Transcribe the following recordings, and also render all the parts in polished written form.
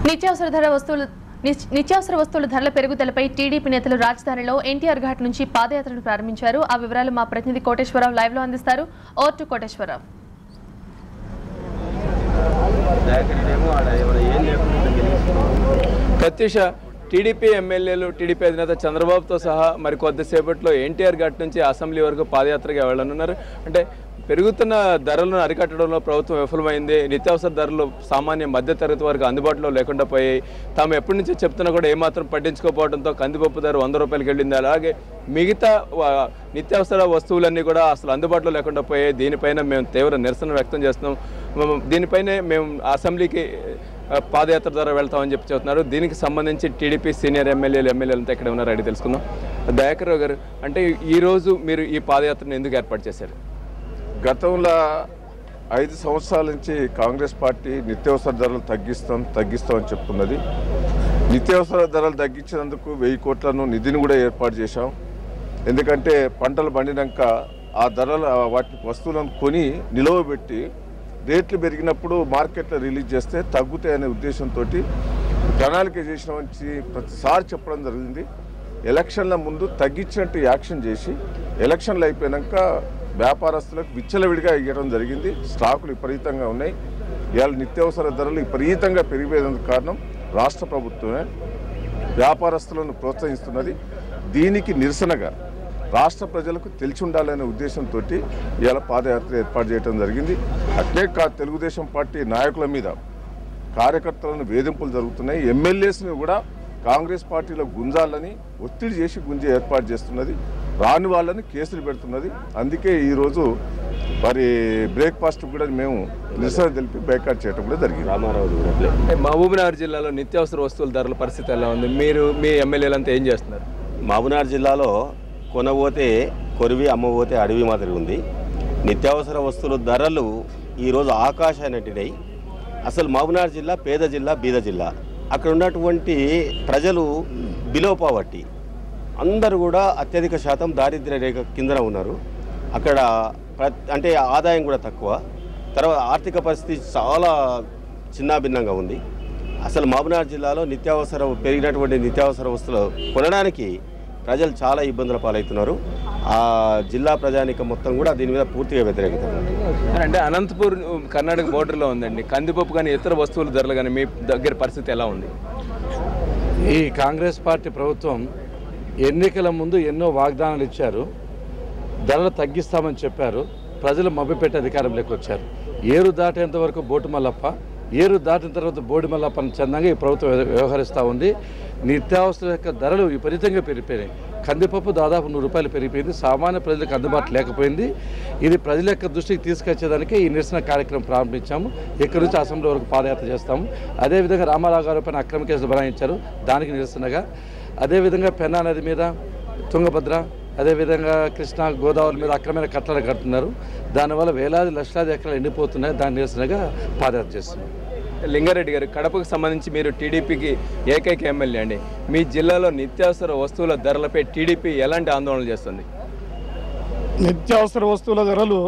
నిత్యావసర వస్తువుల ధరల పెరుగుదలపై టీడీపీ నేతలు రాజధానిలో ఎన్టీఆర్ ఘాట్ నుంచి పాదయాత్రను ప్రారంభించారు. ఆ వివరాలు మా ప్రతినిధి కోటేశ్వరరావు లైవ్ లో అందిస్తారు. Over to Koteswararao. Pratyusha, TDP ఎమ్మెల్యేలు టీడీపీ అధినేత చంద్రబాబుతో సహా మరి కొద్దిసేపట్లో ఎన్టీఆర్ ఘాట్ నుంచి అసెంబ్లీ వరకు పాదయాత్రగా వెళ్లనున్నారు. అంటే పెరుగుతున్న ధరలను అరికట్టడంలో ప్రభుత్వం విఫలమైంది. నిత్యావసర ధరలు సామాన్య మధ్యతరగతి వరకు అందుబాటులో లేకుండా పోయాయి. తాము ఎప్పటి నుంచో చెప్తున్నా కూడా ఏమాత్రం పట్టించుకోకపోవడంతో కందిపప్పు ధర 100 రూపాయలకి వెళ్ళింది. అలాగే మిగతా నిత్యావసర వస్తువులన్నీ కూడా అసలు అందుబాటులో లేకుండా పోయాయి. దీనిపైన మేము తీవ్ర నిరసన వ్యక్తం చేస్తున్నాం. దీనిపైనే మేము అసెంబ్లీకి పాదయాత్ర ద్వారా వెళ్తామని చెప్తున్నారు. దీనికి సంబంధించి టీడీపీ సీనియర్ ఎమ్మెల్యేలంతా ఇక్కడ ఉన్నారు, అడిగి తెలుసుకుందాం. దయాకర్ రావు గారు, అంటే ఈరోజు మీరు ఈ పాదయాత్రను ఎందుకు ఏర్పాటు చేశారు? గతంలో 5 సంవత్సరాల నుంచి కాంగ్రెస్ పార్టీ నిత్యావసర ధరలు తగ్గిస్తామని చెప్పుకున్నది. నిత్యావసర ధరలు తగ్గించినందుకు 1000 కోట్లను నిధిని కూడా ఏర్పాటు చేశాం. ఎందుకంటే పంటలు పండినాక ఆ ధరలు వాటి వస్తువులను కొని నిలవబెట్టి రేట్లు పెరిగినప్పుడు మార్కెట్లో రిలీజ్ చేస్తే తగ్గుతాయనే ఉద్దేశంతో ప్రణాళిక చేసినామని ప్రతిసారి చెప్పడం జరిగింది. ఎలక్షన్ల ముందు తగ్గించినట్టు యాక్షన్ చేసి ఎలక్షన్లు అయిపోయాక వ్యాపారస్తులకు విచ్చలవిడిగా ఇవ్వడం జరిగింది. స్టాకులు విపరీతంగా ఉన్నాయి. ఇవాళ నిత్యావసర ధరలు విపరీతంగా పెరిగిపోయేందుకు కారణం రాష్ట్ర ప్రభుత్వమే వ్యాపారస్తులను ప్రోత్సహిస్తున్నది. దీనికి నిరసనగా రాష్ట్ర ప్రజలకు తెలిసి ఉండాలనే ఉద్దేశంతో ఇవాళ పాదయాత్ర ఏర్పాటు చేయడం జరిగింది. అట్లే తెలుగుదేశం పార్టీ నాయకుల మీద కార్యకర్తలను వేధింపులు జరుగుతున్నాయి. ఎమ్మెల్యేస్ని కూడా కాంగ్రెస్ పార్టీలో గుంజాలని ఒత్తిడి చేసి గుంజే ఏర్పాటు చేస్తున్నది. రాని వాళ్ళని కేసులు పెడుతున్నది. అందుకే ఈరోజు మరి బ్రేక్ఫాస్ట్ కూడా మేము నిరసన తెలిపి బైకాట్ చేయడం కూడా జరిగింది. మహబూబ్నగర్ జిల్లాలో నిత్యావసర వస్తువుల ధరల పరిస్థితి ఎలా ఉంది? మీరు మీ ఎమ్మెల్యేలంతా ఏం చేస్తున్నారు? మహబూబ్నగర్ జిల్లాలో కొనబోతే కొరివి, అమ్మబోతే అడవి మాదిరి ఉంది. నిత్యావసర వస్తువుల ధరలు ఈరోజు ఆకాశాన్ని అంటినాయి. అసలు మహబూబ్నగర్ జిల్లా పేద జిల్లా, బీద జిల్లా. అక్కడ ఉన్నటువంటి ప్రజలు బిలో పావర్టీ, అందరూ కూడా అత్యధిక శాతం దారిద్ర్య రేఖ కిందన ఉన్నారు. అక్కడ అంటే ఆదాయం కూడా తక్కువ. తర్వాత ఆర్థిక పరిస్థితి చాలా చిన్నాభిన్నంగా ఉంది. అసలు మహబూబ్నగర్ జిల్లాలో పెరిగినటువంటి నిత్యావసర వస్తువులు కొనడానికి ప్రజలు చాలా ఇబ్బందుల పాలవుతున్నారు. ఆ జిల్లా ప్రజానికం మొత్తం కూడా దీని మీద పూర్తిగా వ్యతిరేకత. అంటే అనంతపూర్ కర్ణాటక బోర్డర్లో ఉందండి. కందిపప్పు కానీ ఇతర వస్తువుల ధరలు కానీ మీ దగ్గర పరిస్థితి ఎలా ఉంది? ఈ కాంగ్రెస్ పార్టీ ప్రభుత్వం ఎన్నికల ముందు ఎన్నో వాగ్దానాలు ఇచ్చారు. ధరలు తగ్గిస్తామని చెప్పారు. ప్రజలు మభ్యపెట్టే అధికారంలోకి వచ్చారు. ఏరు దాటేంత వరకు బోటు మల్లప్ప, ఏరు దాటిన తర్వాత బోడి మల్లప్పని చందంగా ఈ ప్రభుత్వం వ్యవహరిస్తూ ఉంది. నిత్యావసర యొక్క ధరలు విపరీతంగా పెరిగిపోయినాయి. కందిపప్పు దాదాపు 100 రూపాయలు పెరిగిపోయింది. సామాన్య ప్రజలకు అందుబాటు లేకపోయింది. ఇది ప్రజల యొక్క దృష్టికి తీసుకొచ్చేదానికి ఈ నిరసన కార్యక్రమం ప్రారంభించాము. ఇక్కడి నుంచి అసెంబ్లీ వరకు పాదయాత్ర చేస్తాము. అదేవిధంగా రామారావు గారి పైన అక్రమ కేసులు బనాయించారు, దానికి నిరసనగా. అదేవిధంగా పెన్నా నది మీద, తుంగభద్ర, అదేవిధంగా కృష్ణా, గోదావరి మీద అక్రమైన కట్టలు కడుతున్నారు. దానివల్ల వేలాది లక్షలాది ఎకరాలు ఎండిపోతున్నాయి. దాని నిరసనగా పాదయాత్ర చేస్తున్నారు. లింగారెడ్డి గారు, కడపకు సంబంధించి మీరు టీడీపీకి ఏకైక ఎమ్మెల్యే అండి. మీ జిల్లాలో నిత్యావసర వస్తువుల ధరలపై టీడీపీ ఎలాంటి ఆందోళన చేస్తుంది? నిత్యావసర వస్తువుల ధరలు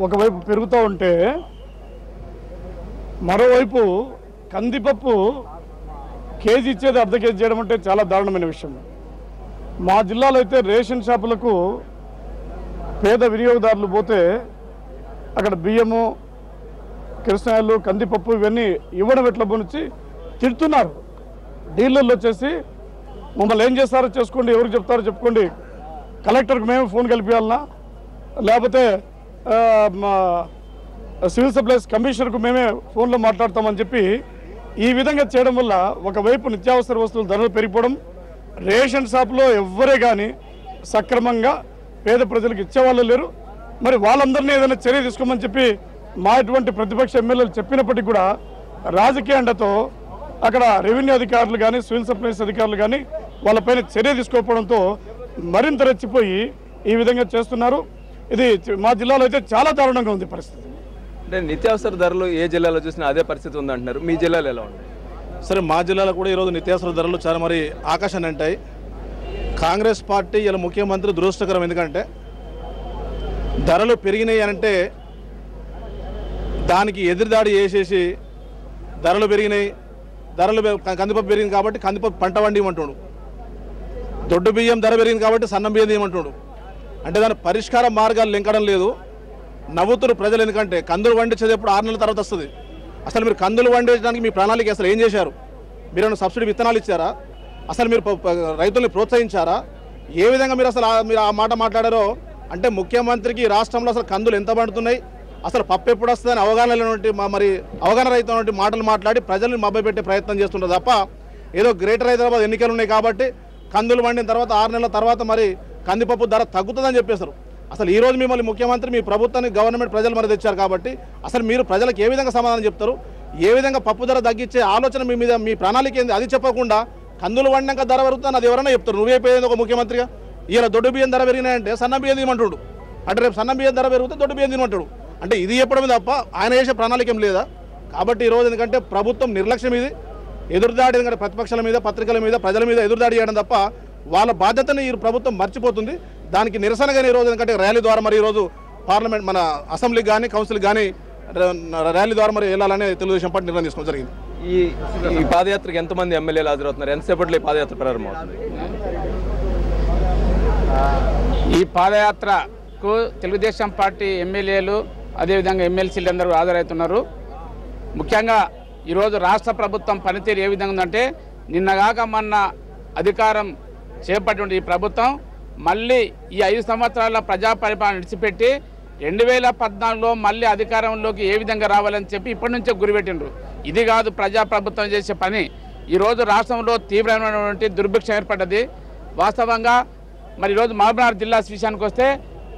ఒకవైపు పెరుగుతూ ఉంటే మరోవైపు కందిపప్పు కేజీ ఇచ్చేది అర్ధ కేజీ చేయడం అంటే చాలా దారుణమైన విషయం. మా జిల్లాలో అయితే రేషన్ షాపులకు పేద వినియోగదారులు పోతే అక్కడ బియ్యము, కిరసనాయలు, కందిపప్పు ఇవన్నీ ఇవ్వడం ఎట్లా పోనిచ్చి తిడుతున్నారు. డీలర్లు వచ్చేసి మమ్మల్ని ఏం చేస్తారో చేసుకోండి, ఎవరికి చెప్తారో చెప్పుకోండి, కలెక్టర్కి మేము ఫోన్ కలిపియాలన్నా, లేకపోతే సివిల్ సప్లైస్ కమిషనర్కు మేమే ఫోన్లో మాట్లాడతామని చెప్పి ఈ విధంగా చేయడం వల్ల ఒకవైపు నిత్యావసర వస్తువుల ధరలు పెరిగిపోవడం, రేషన్ షాప్లో ఎవ్వరే కానీ సక్రమంగా పేద ప్రజలకు ఇచ్చేవాళ్ళు లేరు. మరి వాళ్ళందరినీ ఏదైనా చర్య తీసుకోమని చెప్పి మా ఇటువంటి ప్రతిపక్ష ఎమ్మెల్యేలు చెప్పినప్పటికీ కూడా రాజకీయ అండతో అక్కడ రెవెన్యూ అధికారులు కానీ, సివిల్ సప్లైస్ అధికారులు కానీ వాళ్ళపైన చర్య తీసుకోకపోవడంతో మరింత రెచ్చిపోయి ఈ విధంగా చేస్తున్నారు. ఇది మా జిల్లాలో అయితే చాలా దారుణంగా ఉంది పరిస్థితి. అంటే నిత్యావసర ధరలు ఏ జిల్లాలో చూసినా అదే పరిస్థితి ఉందంటున్నారు. మీ జిల్లాలో ఎలా ఉంది? సరే, మా జిల్లాలో కూడా ఈరోజు నిత్యావసర ధరలు చాలా మరి ఆకాశాన్ని అంటాయి. కాంగ్రెస్ పార్టీ ఇలా ముఖ్యమంత్రి దురదృష్టకరం. ఎందుకంటే ధరలు పెరిగినాయి అంటే దానికి ఎదురుదాడి చేసేసి ధరలు పెరిగినాయి, ధరలు కందిపప్పు పెరిగింది కాబట్టి కందిపప్పు పంట వండియమంటున్నాడు, దొడ్డు బియ్యం ధర పెరిగింది కాబట్టి సన్నం బియ్యం తీయమంటున్నాడు. అంటే దాని పరిష్కార మార్గాలు లింకడం లేదు. నవ్వుతున్నారు ప్రజలు. ఎందుకంటే కందులు వండించేది ఎప్పుడు 6 నెలల తర్వాత వస్తుంది. అసలు మీరు కందులు వండించడానికి మీ ప్రణాళిక అసలు ఏం చేశారు? మీరు సబ్సిడీ విత్తనాలు ఇచ్చారా? అసలు మీరు రైతుల్ని ప్రోత్సహించారా? ఏ విధంగా మీరు అసలు మీరు ఆ మాట మాట్లాడారో అంటే ముఖ్యమంత్రికి రాష్ట్రంలో అసలు కందులు ఎంత పండుతున్నాయి, అసలు పప్పు ఎప్పుడు వస్తుందని అవగాహన రైతున్నటువంటి మాటలు మాట్లాడి ప్రజల్ని మభ్యపెట్టే ప్రయత్నం చేస్తుంటారు తప్ప ఏదో గ్రేటర్ హైదరాబాద్ ఎన్నికలు ఉన్నాయి కాబట్టి కందులు వండిన తర్వాత 6 నెలల తర్వాత మరి కందిపప్పు ధర తగ్గుతుందని చెప్పేశారు. అసలు ఈ రోజు మిమ్మల్ని ముఖ్యమంత్రి మీ ప్రభుత్వాన్ని గవర్నమెంట్ ప్రజలు మరి తెచ్చారు కాబట్టి అసలు మీరు ప్రజలకు ఏ విధంగా సమాధానం చెప్తారు? ఏ విధంగా పప్పు ధర తగ్గించే ఆలోచన మీ మీద మీ ప్రణాళిక ఏంది? అది చెప్పకుండా కందులు వండినాక ధర పెరుగుతుంది అది ఎవరైనా చెప్తారు. నువ్వైపోయింది ఒక ముఖ్యమంత్రిగా. ఈయన దొడ్డు బియ్యం ధర పెరిగినాయంటే సన్న బియ్యం తీయమంటాడు. అంటే రేపు సన్న బియ్యం ధర పెరిగితే దొడ్డు బియ్యం తీయమంటాడు. అంటే ఇది చెప్పడమే తప్ప ఆయన చేసే ప్రణాళిక ఏం లేదా? కాబట్టి ఈరోజు ఎందుకంటే ప్రభుత్వం నిర్లక్ష్యం ఇది ఎదురుదాడి, ఎందుకంటే ప్రతిపక్షాల మీద పత్రికల మీద ప్రజల మీద ఎదురుదాడి చేయడం తప్ప వాళ్ళ బాధ్యతని ఈ ప్రభుత్వం మర్చిపోతుంది. దానికి నిరసనగానే ఈరోజు ఎందుకంటే ర్యాలీ ద్వారా మరి ఈరోజు పార్లమెంట్ మన అసెంబ్లీకి కానీ కౌన్సిల్కి కానీ ర్యాలీ ద్వారా మరి వెళ్ళాలని తెలుగుదేశం పార్టీ నిర్ణయం తీసుకోవడం జరిగింది. ఈ పాదయాత్రకు ఎంతమంది ఎమ్మెల్యేలు హాజరవుతున్నారు? ఎంతసేపట్లో ఈ పాదయాత్ర ప్రారంభమవుతుంది? ఈ పాదయాత్రకు తెలుగుదేశం పార్టీ ఎమ్మెల్యేలు అదేవిధంగా ఎమ్మెల్సీలు అందరూ హాజరవుతున్నారు. ముఖ్యంగా ఈరోజు రాష్ట్ర ప్రభుత్వం పనితీరు ఏ విధంగా ఉందంటే నిన్నగాక మొన్న అధికారం చేపట్టిన ఈ ప్రభుత్వం మళ్ళీ ఈ 5 సంవత్సరాల ప్రజా పరిపాలన విడిచిపెట్టి 2014లో మళ్ళీ అధికారంలోకి ఏ విధంగా రావాలని చెప్పి ఇప్పటి నుంచే గురిపెట్టిండ్రు. ఇది కాదు ప్రజాప్రభుత్వం చేసే పని. ఈరోజు రాష్ట్రంలో తీవ్రమైనటువంటి దుర్భిక్షం ఏర్పడ్డది. వాస్తవంగా మరి ఈరోజు మహబూబ్నగర్ జిల్లా విషయానికి వస్తే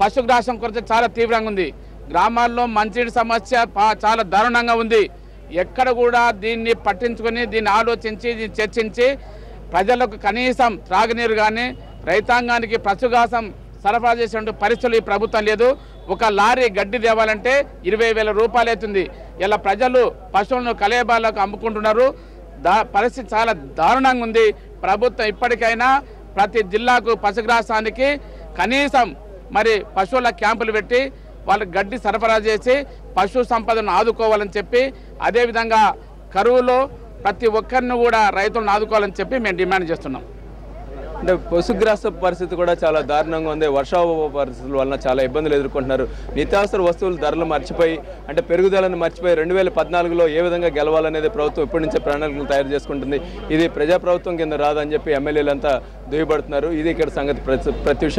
పశుగ్రాసం కొరత చాలా తీవ్రంగా ఉంది. గ్రామాల్లో మంచినీటి సమస్య చాలా దారుణంగా ఉంది. ఎక్కడ కూడా దీన్ని పట్టించుకొని దీన్ని ఆలోచించి దీన్ని చర్చించి ప్రజలకు కనీసం త్రాగునీరు కానీ రైతాంగానికి పశుగ్రాసం సరఫరా చేసే పరిస్థితులు ఈ ప్రభుత్వం లేదు. ఒక లారీ గడ్డి తేవాలంటే 20,000 రూపాయలు అవుతుంది. ఇలా ప్రజలు పశువులను కలేబాలకు అమ్ముకుంటున్నారు. పరిస్థితి చాలా దారుణంగా ఉంది. ప్రభుత్వం ఇప్పటికైనా ప్రతి జిల్లాకు పశుగ్రాసానికి కనీసం మరి పశువుల క్యాంపులు పెట్టి వాళ్ళకి గడ్డి సరఫరా చేసి పశు సంపదను ఆదుకోవాలని చెప్పి అదేవిధంగా కరువులో ప్రతి ఒక్కరిని కూడా రైతులను ఆదుకోవాలని చెప్పి మేము డిమాండ్ చేస్తున్నాం. అంటే పశుగ్రాస పరిస్థితి కూడా చాలా దారుణంగా ఉంది. వర్షాభావ పరిస్థితుల వలన చాలా ఇబ్బందులు ఎదుర్కొంటున్నారు. నిత్యావసర వస్తువుల ధరలు మర్చిపోయి అంటే పెరుగుదలను మర్చిపోయి 2014లో ఏ విధంగా గెలవాలనేది ప్రభుత్వం ఇప్పటి నుంచే ప్రణాళికలు తయారు చేసుకుంటుంది. ఇది ప్రజాప్రభుత్వం కింద రాదని చెప్పి ఎమ్మెల్యేలంతా దుయ్యబడుతున్నారు. ఇది ఇక్కడ సంగతి. ప్రత్యూష.